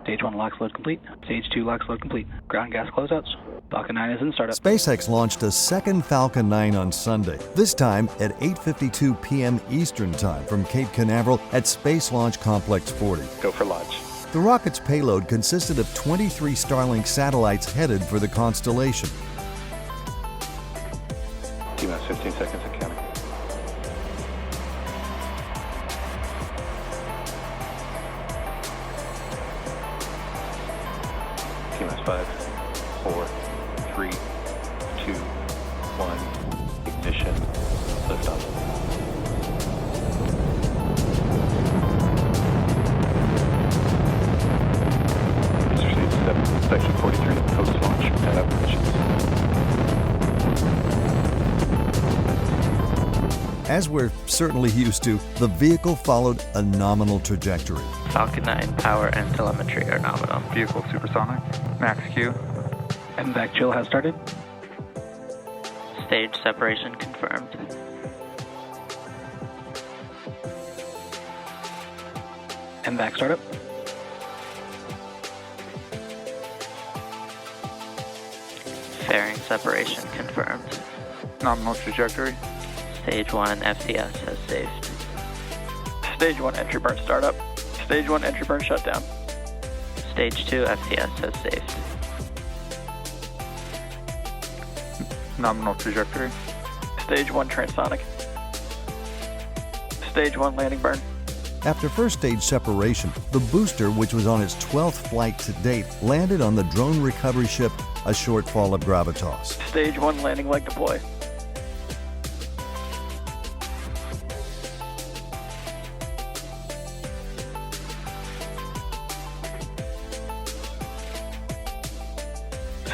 Stage 1 LOX load complete. Stage 2 LOX load complete. Ground gas closeouts. Falcon 9 is in startup. SpaceX launched a second Falcon 9 on Sunday, this time at 8:52 p.m. Eastern Time from Cape Canaveral at Space Launch Complex 40. Go for launch. The rocket's payload consisted of 23 Starlink satellites headed for the constellation. T-minus 15 seconds and counting. T-minus 5, 4, 3, 2, 1. Ignition. Liftoff. Section 43, post-launch and operations. As we're certainly used to, the vehicle followed a nominal trajectory. Falcon 9 power and telemetry are nominal. Vehicle supersonic. Max Q. MVAC chill has started. Stage separation confirmed. MVAC startup. Fairing separation confirmed. Nominal trajectory. Stage 1 FTS has saved. Stage 1 entry burn startup. Stage 1 entry burn shutdown. Stage 2 FTS has saved. Nominal trajectory. Stage 1 transonic. Stage 1 landing burn. After first stage separation, the booster, which was on its 12th flight to date, landed on the drone recovery ship A Shortfall of Gravitas. Stage 1 landing leg deploy.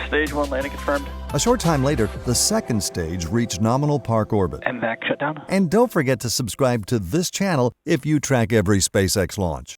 Stage 1 landing confirmed. A short time later, the second stage reached nominal park orbit. MVAC shutdown. And don't forget to subscribe to this channel if you track every SpaceX launch.